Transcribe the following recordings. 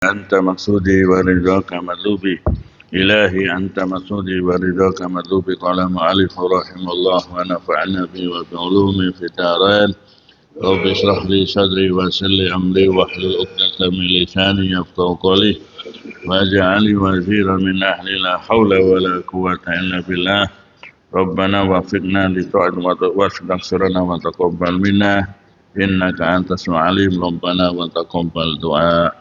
أنت مقصودي ورضاك مطلوبي إلهي أنت مقصودي ورضاك مطلوبي قال المؤلف رحمه الله ونفعنا به وبعلومه في الدارين رب اشرح لي صدري ويسر لي أمري واحلل عقدة من لساني يفقهوا قولي واجعل وزيرا من أهلي لا حول ولا قوة إلا بالله ربنا وفقنا لطاعتك واستغفرنا وتقبل منا إنك أنت السميع العليم ربنا وتقبل دعاء.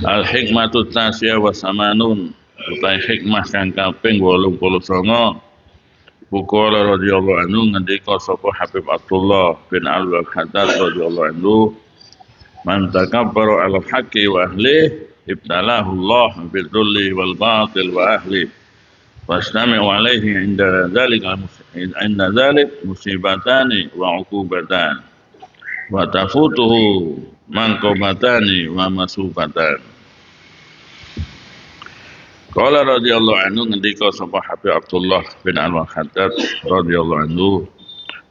Al-hikmatu tasya wa samanun utai hikmah kang kaping 89 Bukhari radhiyallahu anhu ngendika sapa Habib Abdullah bin Al-Haddad radhiyallahu anhu man takabbara ala haqqi wa ahli ibtalahu Allah bidhulli wal batil wa ahli wastami'u alaihi inda dhalik musibatani wa uqubatan wa tafutuhu manqabatani wa masubatan. Qala radhiyallahu anhu ngendika sapa Habib Abdullah bin Al-Haddad radhiyallahu anhu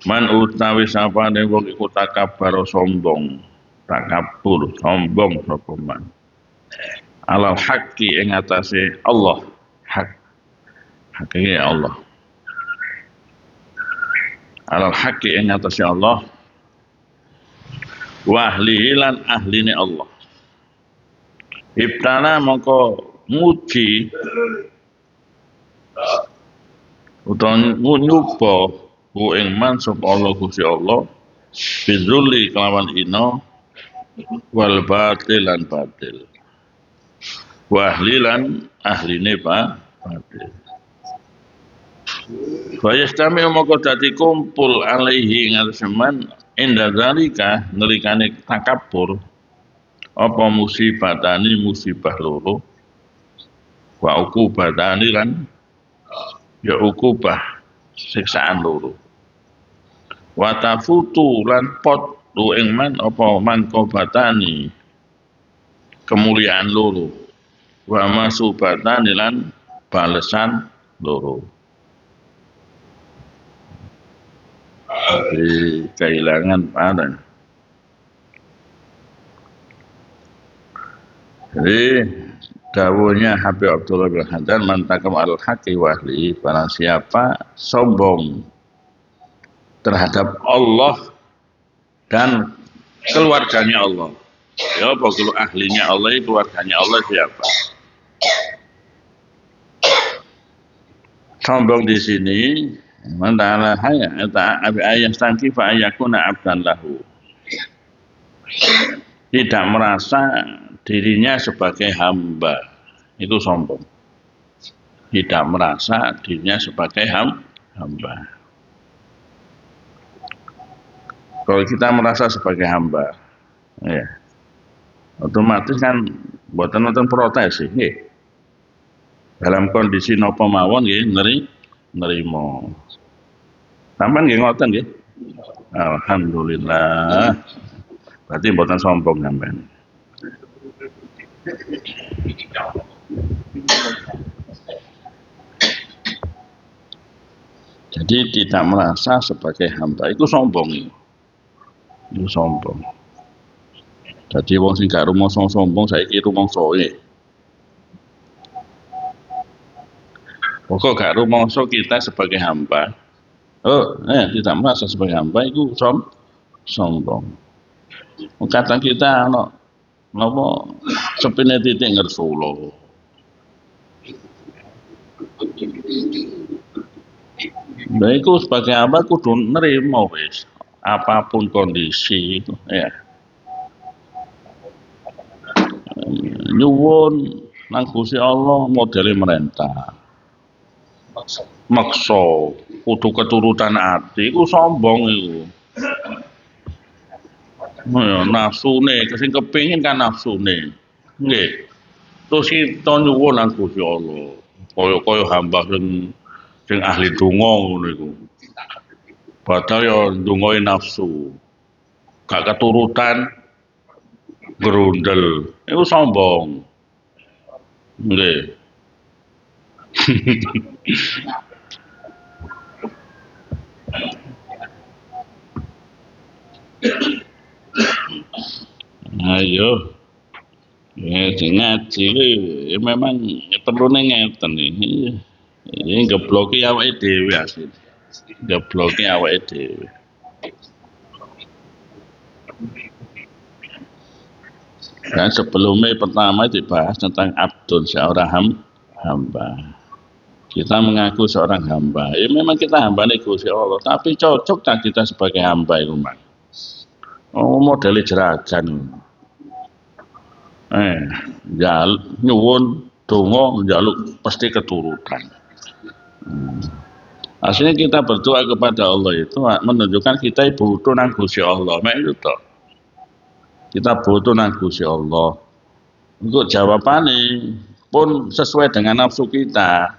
man utawi sapane wong iku takabbar sombong sombong sapa man alal haqqi ing atase Allah hakike Allah alal haqqi ing atase Allah wa ahlihi lan ahline Allah ibtala mongko muji utawa nyupa ku ing man sapa Allah Gusti Allah bizulli kelawan ina wal batil lan batil wa ahli lan ahline batil fa yastami moko dadi kumpul alaihi ngaseman inda zalika nelikane takabbur apa musibatani musibah loro wa uqubatani lan ya uqubah siksaan loro wa tafutu lan pot lu ing man apa mangkobatani kemuliaan loro wa masubatani lan balesan loro di kehilangan pada jadi dawuhnya Habib Abdullah bin Haddad mantakam al-haqqi wa ahli barang siapa sombong terhadap Allah dan keluarganya Allah. Ya apa kalau ahlinya Allah keluarganya Allah siapa? Sombong di sini mandala haya abi ayat tangki fa ayakuna abdan lahu. Tidak merasa dirinya sebagai hamba, itu sombong. Tidak merasa dirinya sebagai hamba. Kalau kita merasa sebagai hamba, ya, otomatis kan buatan protes sih. Dalam kondisi nopo mawon nggih nerimo. Sampeyan nggih ngoten nggih. Alhamdulillah. Berarti buatan sombong sampeyan. Jadi tidak merasa sebagai hamba itu sombong itu sombong. Jadi wong sing gak rumangsa sombong saiki rumangsa pokok gak rumangsa kita sebagai hamba. Tidak merasa sebagai hamba itu sombong. Kata kita napa sepine titik ngersula. Nah, itu sebagai hamba kudu nerima wis apapun kondisi itu ya. Nyuwun nang Gusti Allah modele merentah. Maksa kudu keturutan ati iku sombong iku. Ya nafsune sing kepengin kan nafsune. Nggih. Terus kita nyuwun nang Gusti Allah. Kaya hamba sing ahli donga ngono iku. Padahal ya ndongae nafsu. Gak keturutan grundel. Iku sombong. Nggih. Ayo Ya, ngaji ya memang perlu ngeten iki. Ini gebloki awake dhewe asli. Gebloki awake dhewe. Dan sebelumnya pertama dibahas tentang abdul seorang hamba. Kita mengaku seorang hamba. Ya memang kita hamba nih Gusti Allah, tapi cocok tak kita sebagai hamba itu, Mas? Oh, modele jeragan. Eh, nyuwun donga njaluk pasti keturutan. Aslinya kita berdoa kepada Allah itu menunjukkan kita butuh nang Gusti Allah. Mek itu toh. Kita butuh nang Gusti Allah. Untuk jawabannya pun sesuai dengan nafsu kita.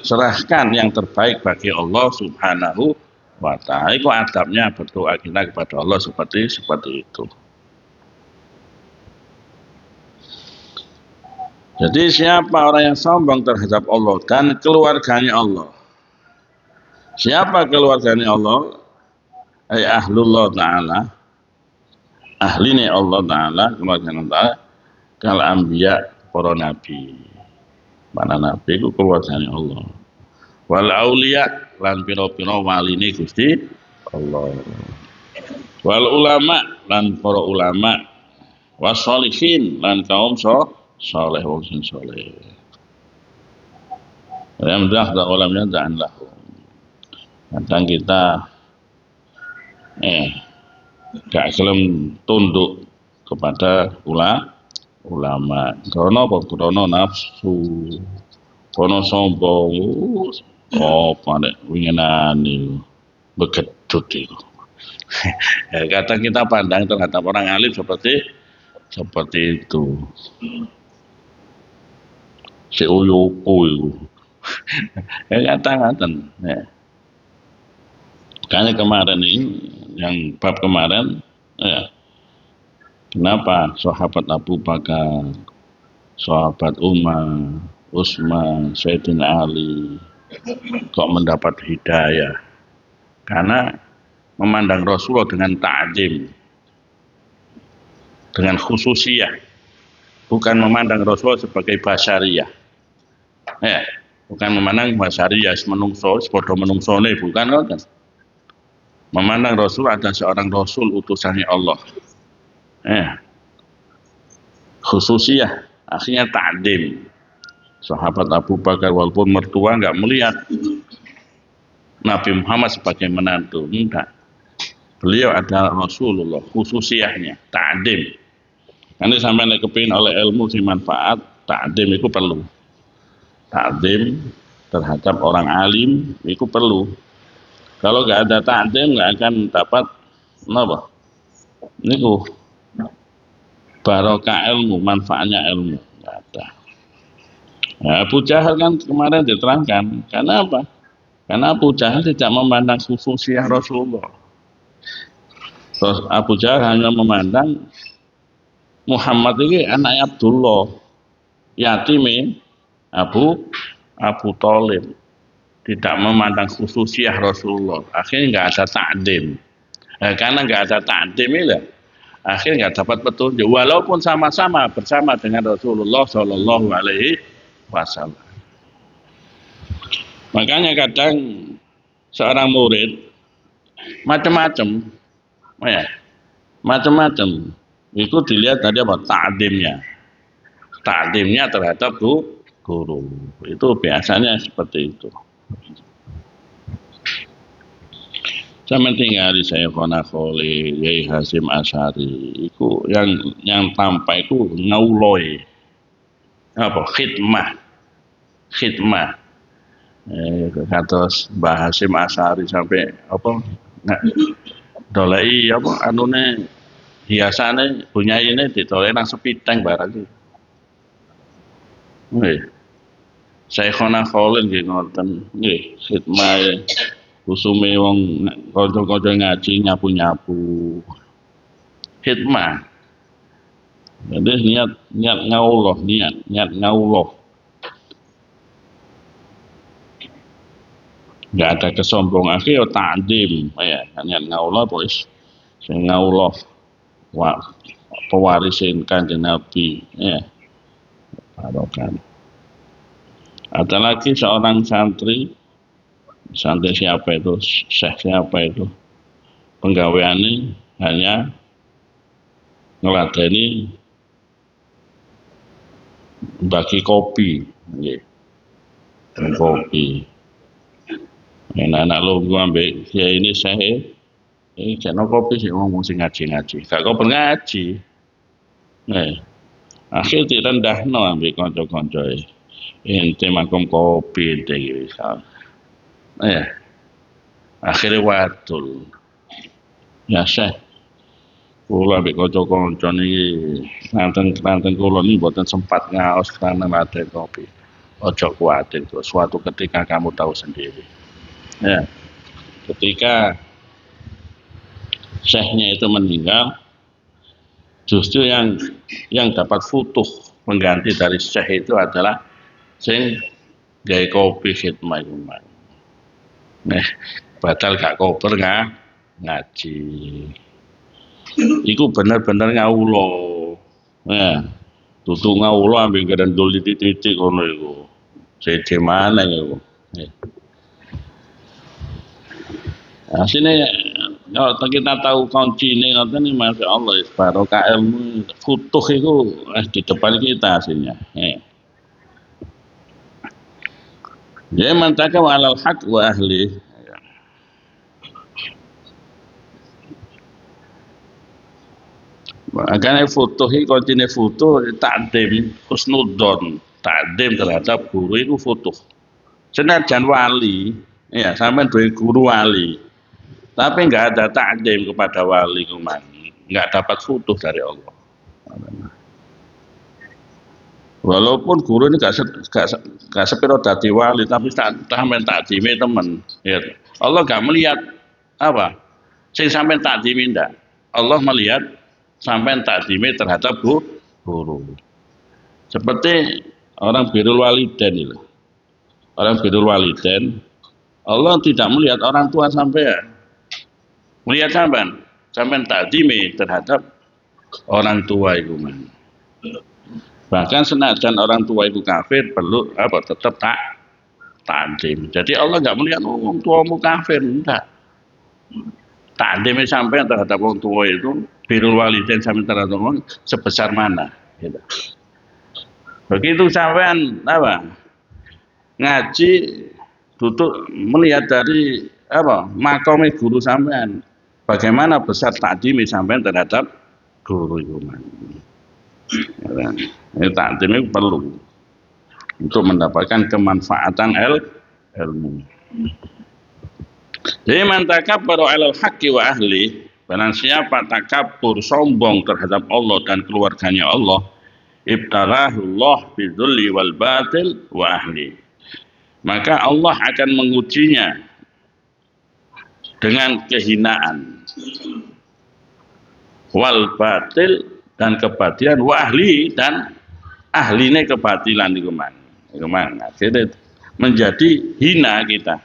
Serahkan yang terbaik bagi Allah Subhanahu wa ta'ala. Itu adabnya berdoa kita kepada Allah seperti itu. Jadi siapa orang yang sombong terhadap Allah dan keluarganya Allah? Siapa keluarganya Allah? Ay ahlullah ta'ala. Ahlinya Allah ta'ala, keluarganya Allah ta'ala. Kal anbiya, para nabi. Mana nabi itu keluarganya Allah. Wal auliya lan pira-pira waline Gusti Allah. Wal ulama lan para ulama. Wasolihin lan kaum saleh wong sing saleh. Alhamdulillah da ulamnya da'an lahu. Kadang kita gak gelem tunduk kepada ulama. Krono nafsu. Kono sombong. Oh, pada winginan itu begedut itu. Kadang kita pandang terhadap orang alim seperti itu. Si uyuku itu. Kata-kata. Karena kemarin ini, yang bab kemarin, kenapa sahabat Abu Bakar, sahabat Umar, Utsman, Sayyidina Ali kok mendapat hidayah? Karena memandang Rasulullah dengan ta'zim, dengan khususiyah, bukan memandang Rasulullah sebagai basyariyah. Bukan memandang basyariyah menungso, sepodo menungsone, bukan kan? Memandang Rasul ada seorang Rasul utusannya Allah. Khususiyah, akhirnya ta'zim. Sahabat Abu Bakar walaupun mertua nggak melihat Nabi Muhammad sebagai menantu, enggak. Beliau adalah Rasulullah, khususiyahnya, ta'zim. Nanti sampai kepingin oleh ilmu si manfaat, ta'zim itu perlu. Ta'zim terhadap orang alim itu perlu. Kalau nggak ada ta'zim nggak akan dapat apa? Niku barokah ilmu, manfaatnya ilmu nggak ada. Nah, Abu Jahal kan kemarin diterangkan, karena apa? Karena Abu Jahal tidak memandang khususiyah Rasulullah. Terus Abu Jahal hanya memandang Muhammad ini anak Abdullah, yatime Abu Thalib, tidak memandang khususiyah Rasulullah. Akhirnya nggak ada ta'zim. Karena nggak ada ta'zim itu, akhirnya nggak dapat petunjuk. Walaupun sama-sama bersama dengan Rasulullah Shallallahu Alaihi Wasallam. Makanya kadang seorang murid macam-macam, macam-macam. Itu dilihat tadi apa? Ta'zimnya terhadap guru. Itu biasanya seperti itu. Saya tinggal di Syekhona Kholi, Yai Hasyim Asy'ari. Itu yang tampak itu ngauloi. Apa? Khidmah. Kata Mbah Hasyim Asy'ari sampai apa? Dolai apa? Anune hiasane bunyaine ditoleh nang sepiteng barang iki. Syekhona Kholi nggih ngoten. Nggih, khidmah usume wong kanca-kanca ngaji nyapu-nyapu. Khidmah. Jadi niat ngauloh, niat ngauloh. Enggak ada kesombongan, akhirnya ta'zim, niat ngauloh pois sing ngauloh pewarisin Kanjeng Nabi, ya, barokah. Ada lagi seorang santri siapa itu, syekh siapa itu, penggaweannya hanya ngeladeni bagi kopi, ya, kopi. Anak lo gua ambek ya ini saya jangan kopi sih ngomong sing ngaji-ngaji. Gak kau ngaji. Nah, akhir direndahno ambek kanca-kanca. Ente makom kopi ente iki. Ya, akhirnya wadul. Ya Syekh, kula ambek kanca-kanca niki nanten kula niki mboten sempat ngaos karena ada kopi. Ojo kuatir, suatu ketika kamu tahu sendiri. Ya, ketika syekhnya itu meninggal, justru yang dapat futuh pengganti dari syekh itu adalah sing gawe kopi khidmah iku. Nah, badal gak koper ngaji. Iku bener-bener ngawula. Nah, tutu ngawula ambek gerendul titik-titik ngono iku. Sede mana iku. Asline kalau kita tahu kunci ini nanti masya Allah barokah ilmu futuh itu di depan kita aslinya. Jadi mantaka alal haq wa ahli. Makanya futuh itu kunci futuh takdim husnudzon, takdim terhadap guru itu futuh. Senajan wali, ya sampai duwe guru wali. Tapi nggak ada takdim kepada wali kemana, nggak dapat futuh dari Allah. Walaupun guru ini gak sepiro dadi wali, tapi sampai takdimi temen. Ya. Allah nggak melihat apa, sing sampai takdimi ndak. Allah melihat sampai takdimi terhadap guru. Seperti orang birrul walidain itu. Orang birrul walidain, Allah tidak melihat orang tua sampai melihat sampai takdimi terhadap orang tua itu. Bahkan senajan orang tua itu kafir perlu tetap takdim. Jadi Allah nggak melihat orang tuamu kafir, enggak. Takdimnya sampai terhadap orang tua itu birrul walidain sampai terhadap orang sebesar mana. Gitu. Begitu sampean ngaji tutup melihat dari makomnya guru sampean. Bagaimana besar takdimi sampai terhadap guru itu. Ini takdim itu perlu untuk mendapatkan kemanfaatan ilmu. Jadi mantakabbaru alal haqqi wa ahli, barang siapa takabur sombong terhadap Allah dan keluarganya Allah, ibtarahullah bidzulli wal batil wa ahli. Maka Allah akan mengujinya dengan kehinaan wal batil dan kebatilan wa ahli dan ahline kebatilan itu mana akhirnya menjadi hina kita.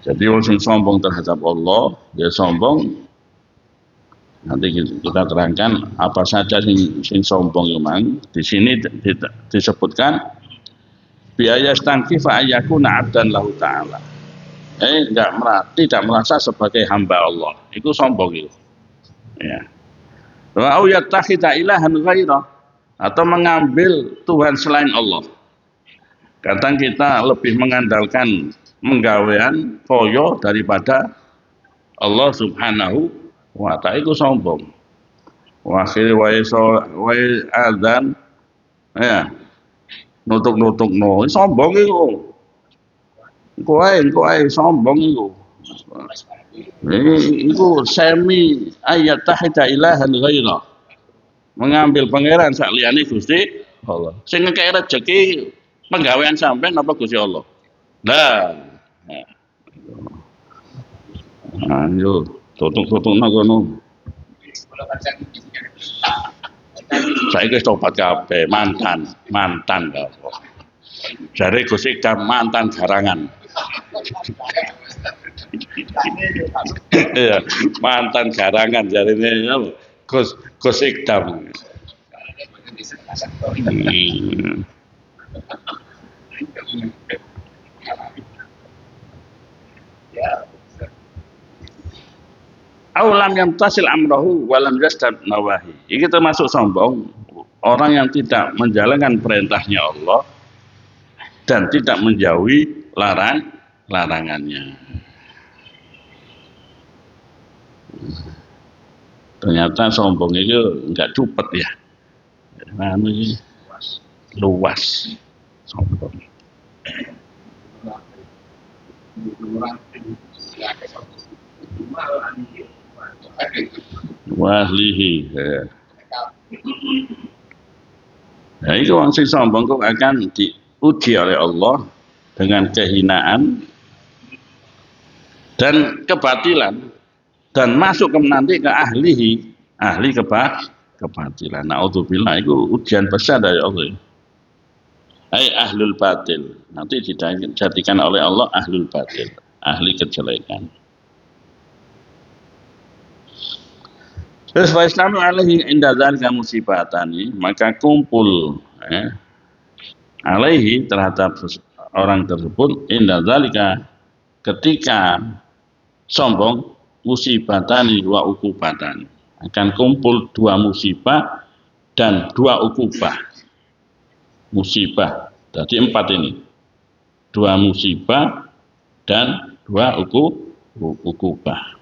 Jadi orang sombong terhadap Allah, dia sombong. Nanti kita terangkan apa saja sing sombong memang. Di sini disebutkan biaya stangki fa ayakuna abdan lahu ta'ala. Tidak merasa sebagai hamba Allah. Itu sombong itu. Ya. Wa yattakhidha ilahan ghairah, atau mengambil Tuhan selain Allah. Kadang kita lebih mengandalkan menggawean koyo daripada Allah Subhanahu wa ta'ala. Itu sombong. Wa akhir wa adzan ya nutuk no sombong itu. Kowe sombong itu. Itu semi ayat tahta ilahan ghairah. Mengambil pangeran sak liyane Gusti Allah. Sing ngekek rezeki penggawean sampean apa Gusti Allah? Nah. Yo tutuk-tutukna kono. Saiki wis tobat kabeh, mantan kok. Jare Gusti mantan garangan. Iya, mantan garangan jarine Kus ikdam. Hmm. Aulam yang tasil amrahu walam yastad nawahi. Ini termasuk sombong. Orang yang tidak menjalankan perintahnya Allah dan tidak menjauhi larangannya. Ternyata sombong itu enggak cupet ya. Ini luas sombong. Wahlihi. Nah, itu orang sing sombong kok akan diuji oleh Allah dengan kehinaan dan kebatilan dan masuk nanti ke ahli kebatilan. Naudzubillah, itu ujian besar dari Allah. Hai ahlul batil, nanti dijadikan oleh Allah ahlul batil, ahli kejelekan. Terus wa islamu alaihi inda dzalika musibatani, maka kumpul alaihi terhadap orang tersebut inda dzalika ketika sombong musibatani wa ukubatan, akan kumpul dua musibah dan dua ukubah. Musibah, jadi 4 ini, 2 musibah dan 2 ukubah.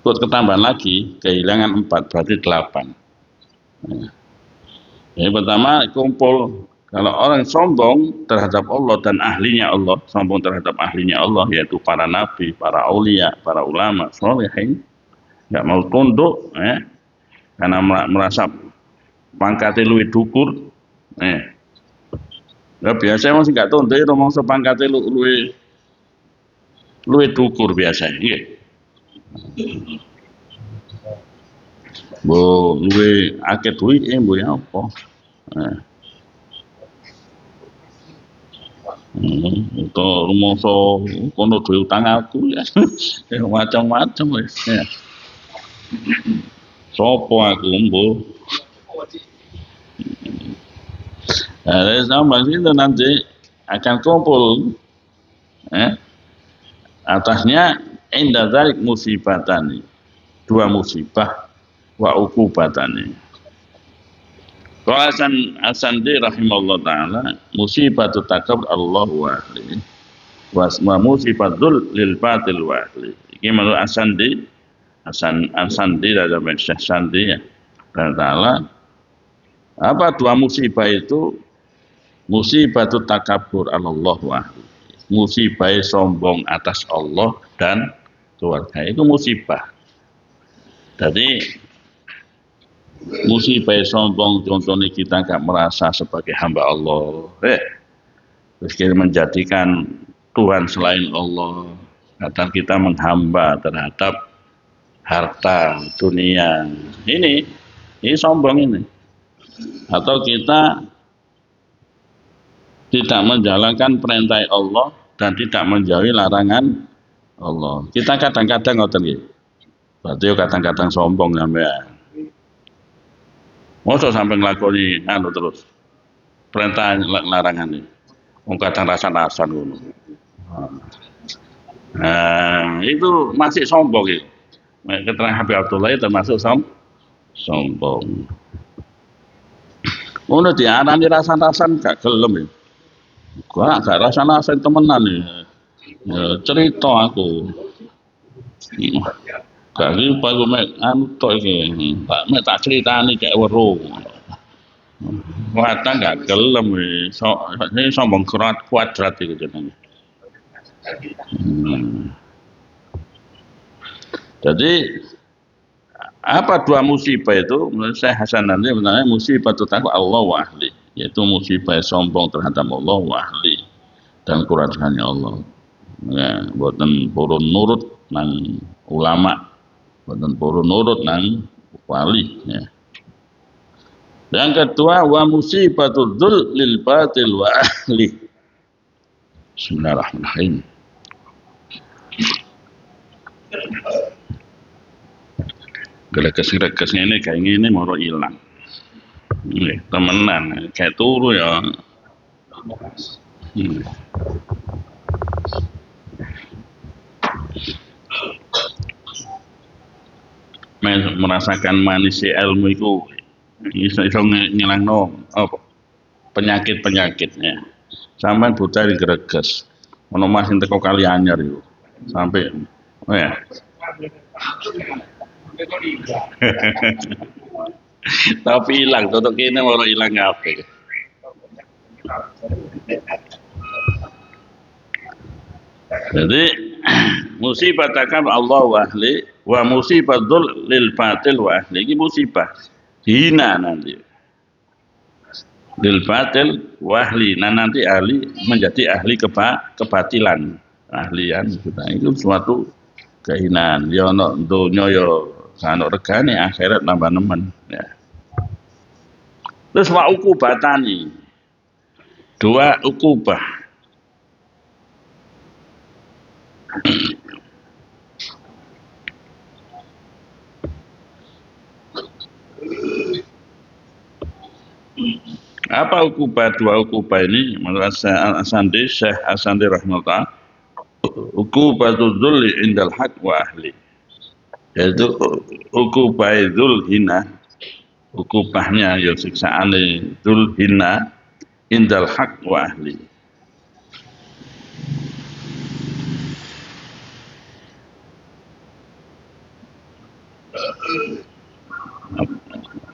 Ikut ketambahan lagi, kehilangan 4 berarti 8. Yang pertama kumpul kalau orang sombong terhadap Allah dan ahlinya Allah, sombong terhadap ahlinya Allah yaitu para nabi, para aulia, para ulama, sholihin, nggak mau tunduk, karena merasa pangkatnya luwih dhuwur. Ya biasa masih nggak tunduk, rumangsa pangkatnya luwih dhuwur biasa. Nggih. Mbok luwih akeh duwike mbok ya apa? Itu rumangsa kono duwe utang aku ya. Macam-macam wis. Ya. Sopo aku mbok? Nah, sama itu nanti akan kumpul atasnya inda dzalik musibatani, 2 musibah wa uqubatani. Qala Asandi rahimahullah taala musibatu takab Allah wa ahli wa musibatul lil batil wa ahli. Iki menurut Asandi dari Syekh Sandi ya. Taala apa 2 musibah itu? Musibatu takabur Allah wa ahli. Musibah sombong atas Allah dan keluarga itu musibah. Jadi musibah sombong contohnya kita nggak merasa sebagai hamba Allah, terus kita menjadikan Tuhan selain Allah, kadang kita menghamba terhadap harta dunia. Ini sombong ini. Atau kita tidak menjalankan perintah Allah dan tidak menjauhi larangan Allah. Kita kadang-kadang ngoten nggih. Berarti kadang-kadang sombong sampean. Mosok sampai nglakoni terus. Perintah larangan iki. Wong kadang rasan-rasan ngono. Nah, itu masih sombong itu. Keterangan Habib Abdullah itu termasuk sombong. Ngono diarani rasan-rasan gak gelem ya. Gak rasan-rasan temenan nih. Cerita aku. Gak iki aku mek tok iki. Mek tak critani cek weruh. Kadang gak gelem ini sombong kuadrat itu jenenge. Jadi apa 2 musibah itu menurut saya Hasan nanti sebenarnya musibah takwa Allah wa ahli, yaitu musibah sombong terhadap Allah wa ahli dan keluarganya Allah. Ya, boten purun nurut nang ulama, boten purun nurut nang wali. Ya. Yang kedua wa musibatul dzul lil batil wa ahli. Bismillahirrahmanirrahim. Geleges-geleges ngene kayak ngene moro ilang. Nggih, temenan kayak turu ya. Hmm. Merasakan manisnya ilmu itu iso ngilangno apa penyakit-penyakitnya. Sampai buta greges. Ono mas sing teko kali anyar itu. Sampai oh ya. Tapi hilang, tutup kene baru hilang apa? Jadi musibah takam Allah wa ahli wa musibah dzul lil batil wa ahli. Ini musibah hina nanti lil batil wa ahli. Nah nanti ahli menjadi ahli kebatilan. Ahlian kita itu suatu kehinaan. Ya ono dunya ya ono regane, akhirat nambah nemen ya. Terus wa ukubatani. Dua ukubah. Apa ukubah? Dua ukubah ini menurut Asandi Syekh Asandi rahmatullah, ukubatul dzulli indal haq wa ahli, yaitu ukubah dzul hina, ukubahnya ya siksaan dzul hina indal haq wa ahli.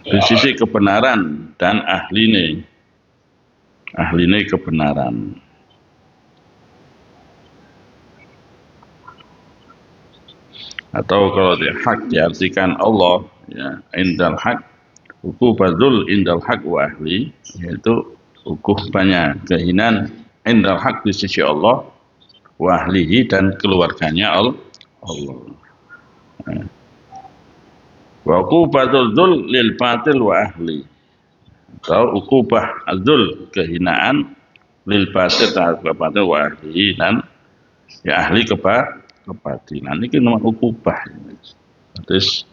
Di sisi kebenaran dan ahline kebenaran. Atau kalau dia hak diartikan Allah ya, indal haq, ukubadzul indal haq wa ahli, yaitu ukubahnya kehinaan indal haq di sisi Allah wa ahlihi dan keluarganya Allah. Wa uqubatul dzul lil batil wa ahli. Atau uqubah adzul kehinaan lil batil terhadap batil wa ahli dan ya ahli kebatilan. Ini nama uqubah. Terus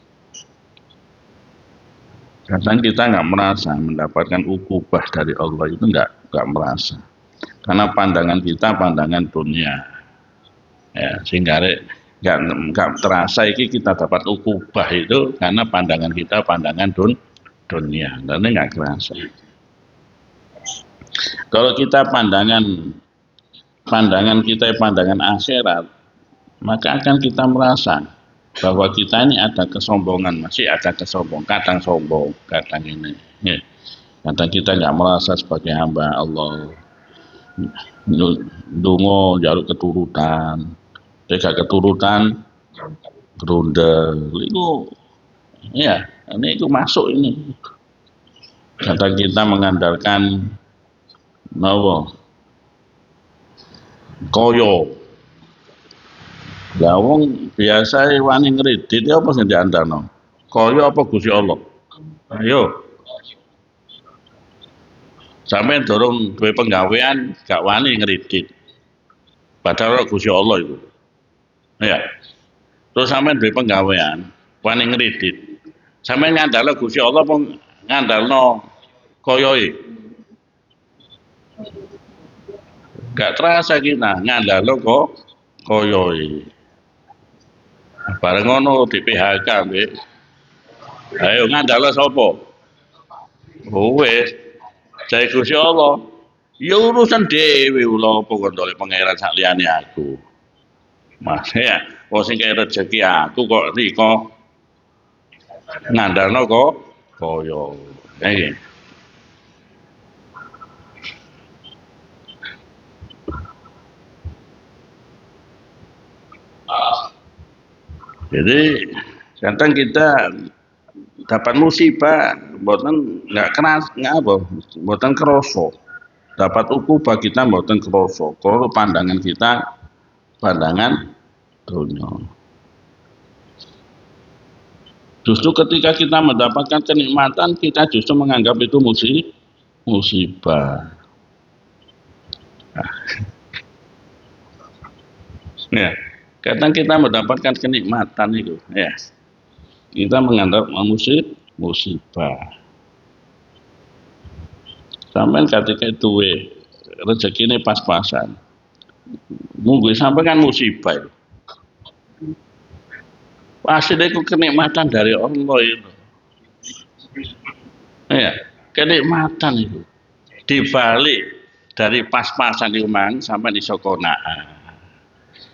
kadang kita nggak merasa mendapatkan uqubah dari Allah itu nggak merasa. Karena pandangan kita pandangan dunia. Ya, sehingga nggak terasa ini kita dapat ukubah itu karena pandangan kita pandangan dunia, dan ini nggak terasa. Kalau kita pandangan kita pandangan akhirat, maka akan kita merasa bahwa kita ini ada kesombongan, masih ada kesombongan, kadang sombong, kadang ini, ya. Kadang kita nggak merasa sebagai hamba Allah, dungo jaluk keturutan. Jika keturutan gerundel itu ya ini itu masuk ini. Kadang kita mengandalkan nawa koyo. Ya wong biasa wani ngredit ya apa sing diandalno? Koyo apa Gusti Allah? Ayo. Sampai dorong duwe penggawean gak wani ngredit. Padahal Gusti Allah itu. Ya. Terus sampean duwe penggawean, wani ngredit. Sampean ngandalno Gusti Allah apa ngandalno koyoe? Gak terasa kita ngandalno kok koyoe. Bareng ngono di PHK mbek. Ayo ngandalno sapa? Wis. Jare Gusti Allah. Ya urusan dhewe ula apa kok ndolek pangeran sak liyane aku. Mas ya, wong sing kaya rezeki aku kok riko ngandalno kok kaya iki. Jadi kadang kita dapat musibah, mboten nggak keras, nggak apa, mboten kroso. Dapat ukubah kita mboten kroso. Kalau pandangan kita pandangan dunia. Justru ketika kita mendapatkan kenikmatan, kita justru menganggap itu musibah. Ya, kadang kita mendapatkan kenikmatan itu, ya. Kita menganggap musibah. Sampai ketika duwe rezeki ini pas-pasan. Mungkin sampai kan musibah. Pasti itu kenikmatan dari Allah itu. Ya, kenikmatan itu. Dibalik dari pas-pasan itu mang sampai iso kona'ah,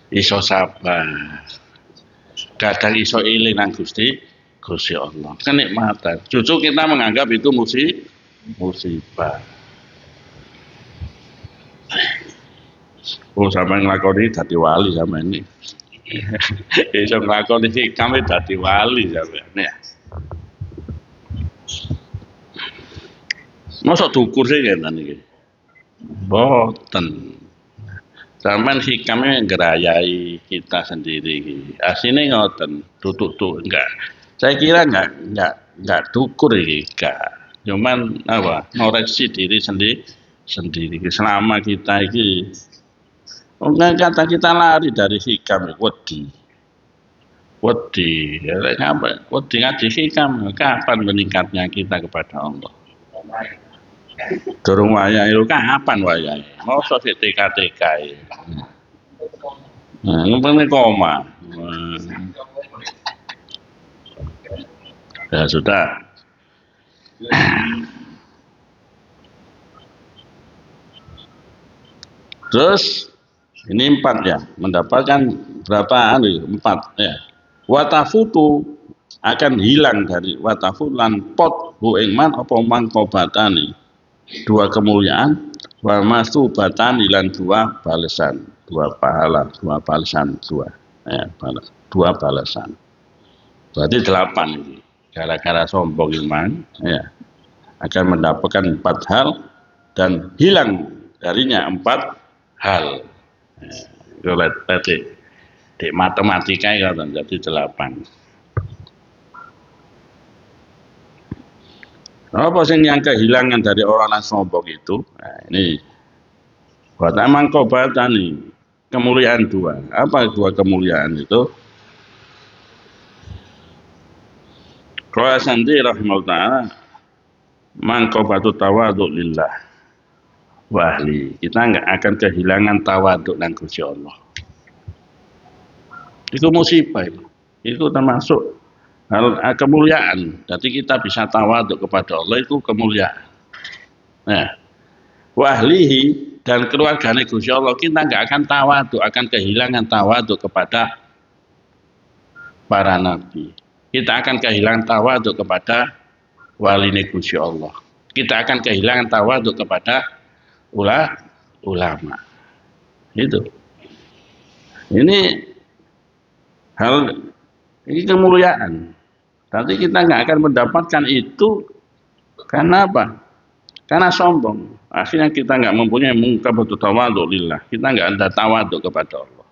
iso sabar, kadang iso iling nang Gusti Allah. Kenikmatan. Justru kita menganggap itu musibah. Oh, sampai ngelakoni dadi wali sama ini. Iso ngelakoni kami dadi wali sama ini. Masa dukur sih ngeten iki. Boten. Sampai hikamnya ngerayai kita sendiri. Aslinya ngoten, tutuk enggak. Saya kira enggak dukur iki, enggak. Cuman apa? Ngoreksi diri sendiri. Selama kita iki enggak kata kita lari dari hikam wedi. Wedi, ya apa? Wedi ngaji hikam, kapan meningkatnya kita kepada Allah? Durung wayahe lho kapan wayahe? Mosok sik TK-TK. Nah, ngene koma. Ya sudah. Terus ini 4 ya, mendapatkan berapa empat ya. Watafutu akan hilang dari watafulan pot bu ingman apa mangkobatani. Dua kemuliaan wa masubatan ilan dua balasan, dua pahala, dua balasan, dua balasan. Berarti 8 ini. Gara-gara sombong iman ya akan mendapatkan 4 hal dan hilang darinya 4 hal. Ya, tadi di matematika ya jadi 8. Apa sih yang kehilangan dari orang yang sombong itu? Nah, ini buat amang kobatan nih kemuliaan 2. Apa 2 kemuliaan itu? Qala sandi rahimahullah ta'ala mangkobatu tawaduk lillah wa ahli. Kita enggak akan kehilangan tawaduk dan Gusti Allah. Itu musibah itu. Itu termasuk hal kemuliaan. Jadi kita bisa tawaduk kepada Allah itu kemuliaan. Nah, wahlihi dan keluarganya Gusti Allah kita nggak akan tawaduk, akan kehilangan tawaduk kepada para nabi. Kita akan kehilangan tawaduk kepada wali Gusti Allah. Kita akan kehilangan tawaduk kepada ulama. Itu. Ini hal ini kemuliaan. Nanti kita nggak akan mendapatkan itu karena apa? Karena sombong. Akhirnya kita nggak mempunyai mungkabatu tawaduk lillah. Kita nggak ada tawaduk kepada Allah.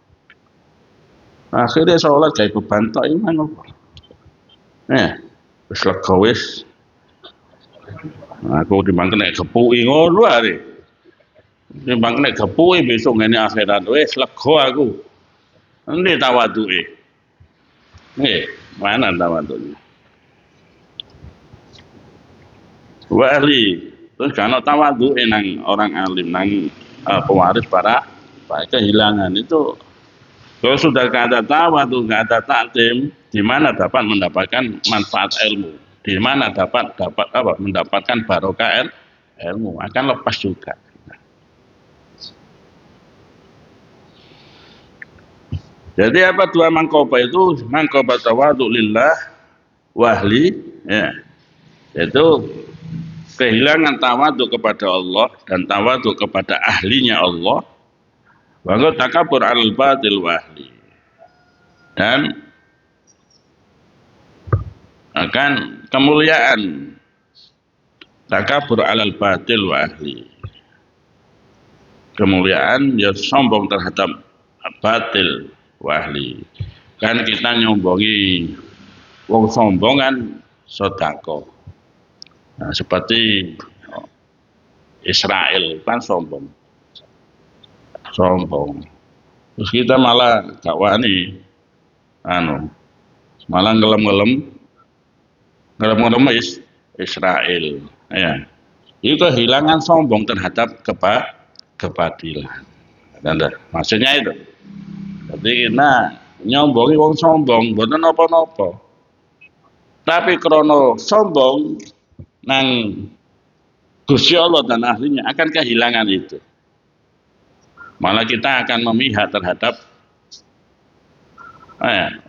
Akhirnya sholat kayak beban tok iman apa? Wis lega wis. Aku timbang kena gepuki ngono are. Timbang kena gepuki besok ngene akhirat wis lega aku. Endi tawaduke? Mana tawaduknya? Wali terus kalau tawadhu nang orang alim nang pewaris para kehilangan itu kalau sudah nggak ada tawadhu nggak ada takdim di mana dapat mendapatkan manfaat ilmu di mana dapat apa mendapatkan barokah ilmu akan lepas juga. Jadi apa 2 mangkoba itu mangkoba tawadhu lillah wahli ya itu kehilangan tawaduk kepada Allah dan tawaduk kepada ahlinya Allah. Wa takabur 'alal batil wa ahli. Dan akan kemuliaan takabur 'alal batil wa ahli. Kemuliaan ya sombong terhadap batil wa ahli. Kan kita nyombongi wong sombong kan sedekah. Nah, seperti Israel kan sombong. Terus kita malah gak wani malah ngelem-ngelem Ngelem-ngelem Israel. Ya. Itu kehilangan sombong terhadap kebatilan. Maksudnya itu. Jadi nah nyombongi wong sombong mboten napa-napa. Tapi krono sombong nang Gusti Allah dan ahlinya akan kehilangan itu. Malah kita akan memihak terhadap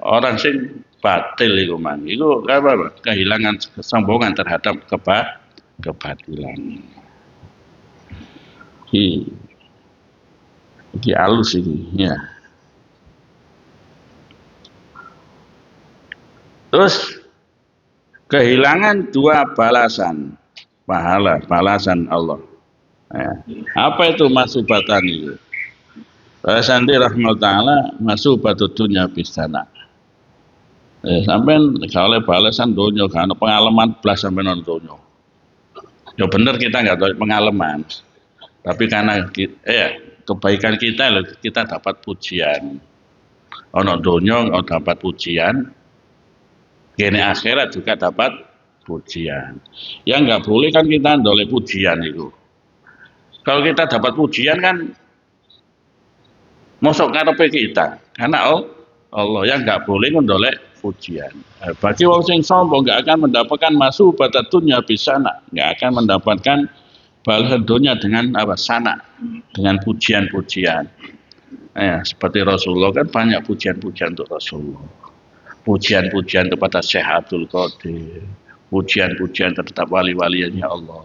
orang sing batil itu man. Itu apa? Kehilangan kesombongan terhadap kebatilan. Iki halus ini ya. Terus kehilangan dua balasan pahala, balasan Allah. Ya. Apa itu masubatan itu? Balasan di rahmat ta'ala masubatut dunya bisana. Sampai kalau balasan dunia karena pengalaman belas sampai non dunia. Ya benar kita nggak tahu pengalaman, tapi karena kebaikan kita kita dapat pujian. Ono dunia dapat pujian, kini akhirat juga dapat pujian. Yang nggak boleh kan kita ndoleh pujian itu. Kalau kita dapat pujian kan mosok karepe kita, karena Allah yang nggak boleh ndoleh pujian. Bagi wong sing sombong nggak akan mendapatkan masubata dunya bisana, nggak akan mendapatkan balasan dunia dengan apa sana, dengan pujian-pujian. Seperti Rasulullah kan banyak pujian-pujian untuk Rasulullah. Pujian-pujian kepada Syekh Abdul Qadir, pujian-pujian terhadap wali-walinya Allah.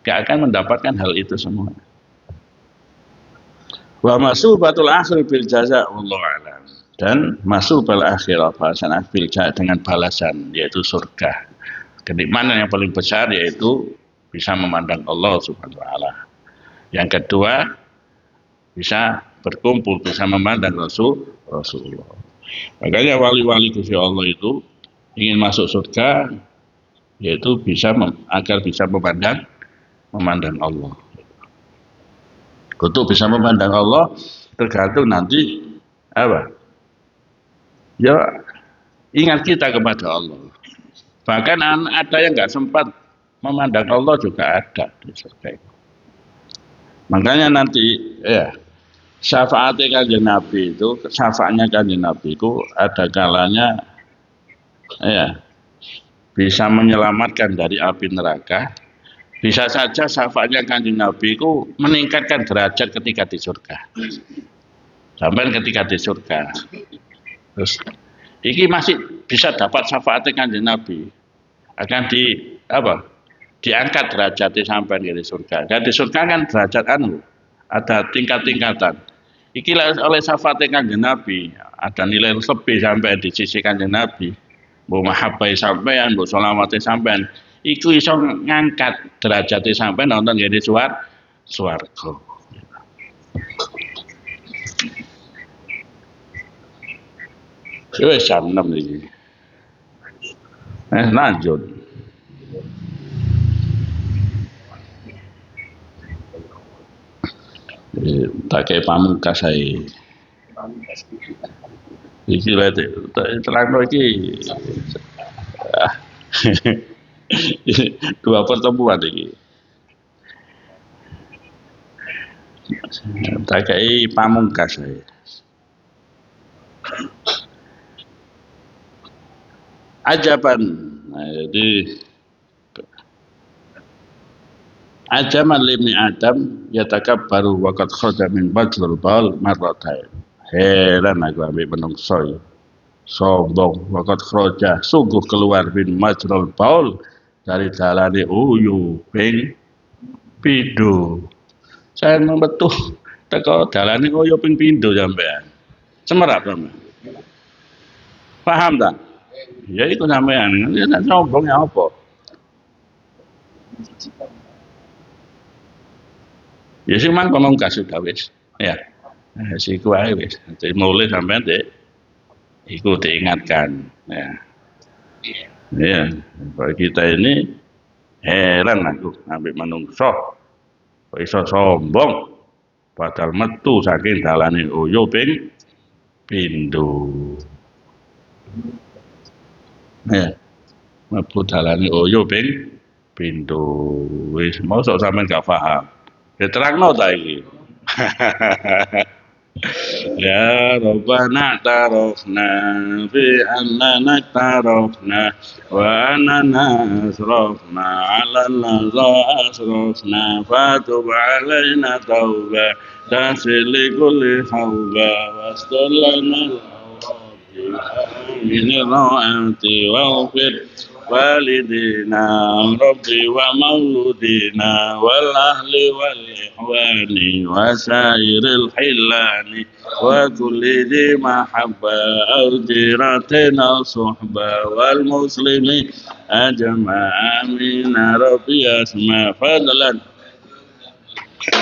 Gak akan mendapatkan hal itu semua. Wa masubatul akhir bil jaza wallahu alam. Dan masubal akhir balasan bil jaza dengan balasan yaitu surga. Kenikmatan yang paling besar yaitu bisa memandang Allah Subhanahu wa taala. Yang kedua bisa berkumpul, bisa memandang Rasulullah. Makanya wali-wali Gusti Allah itu ingin masuk surga yaitu bisa agar bisa memandang Allah. Untuk bisa memandang Allah tergantung nanti apa? Ya ingat kita kepada Allah. Bahkan ada yang nggak sempat memandang Allah juga ada di surga. Makanya nanti syafaatnya Kanjeng Nabi itu, syafaatnya Kanjeng Nabi itu ada kalanya bisa menyelamatkan dari api neraka. Bisa saja syafaatnya Kanjeng Nabi itu meningkatkan derajat ketika di surga. Sampai ketika di surga. Terus iki masih bisa dapat syafaatnya Kanjeng Nabi. Akan diangkat derajatnya sampai di surga. Dan di surga kan derajat ada tingkat-tingkatan. Iki oleh syafaatnya Kanjeng Nabi ada nilai lebih sampai di sisi Kanjeng Nabi. Mbok mahabbai sampean, mbok sholawate sampean, iku iso ngangkat derajate sampean nonton ngene swarga. Wis jam 6 iki. Lanjut. Tak kayak pamungkas saya. Iki lah terang iki. Dua pertemuan iki. Tak kayak pamungkas saya. Ajaban. Nah, jadi ajaman libni Adam yatakabbaru wa qad kharaja min badrul baul marratain. Heran aku ambil menungso. Sombong wa qad kharaja sungguh keluar min majrul baul dari dalane uyu ping pindho. Saya membetul teko dalane uyu ping pindho sampean. Semerap sampean. Paham tak? Ya itu sampean. Ya sombongnya apa? Ya sih mang pamungkas sudah wis. Ya. Siku ae wis. Jadi mulai sampean dek iku diingatkan. Ya. Ya, bagi kita ini heran aku sampai menungso. Kok iso sombong padahal metu saking dalane uyu ping pindho. Ya. mlebu dalane Oyo pindho. Wis mosok sampean gak paham. Diterangno ta iki? Ya Rabbana tarafna fi annana tarafna wa annana asrafna ala laza asrafna fatub alaina tauba tasili kulli hawba wastalana من الروعة واغفر والدينا ربي ومولودينا والأهل والإخوان وسائر الحلان وكل ذي محبة أو جيرة أو صحبة والمسلمين أجمع آمين ربي أسمى فضلا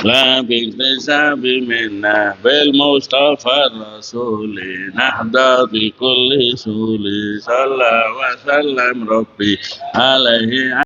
لا باكتساب منا بالمصطفى الرسول نحظى بكل سول صلى وسلم ربي عليه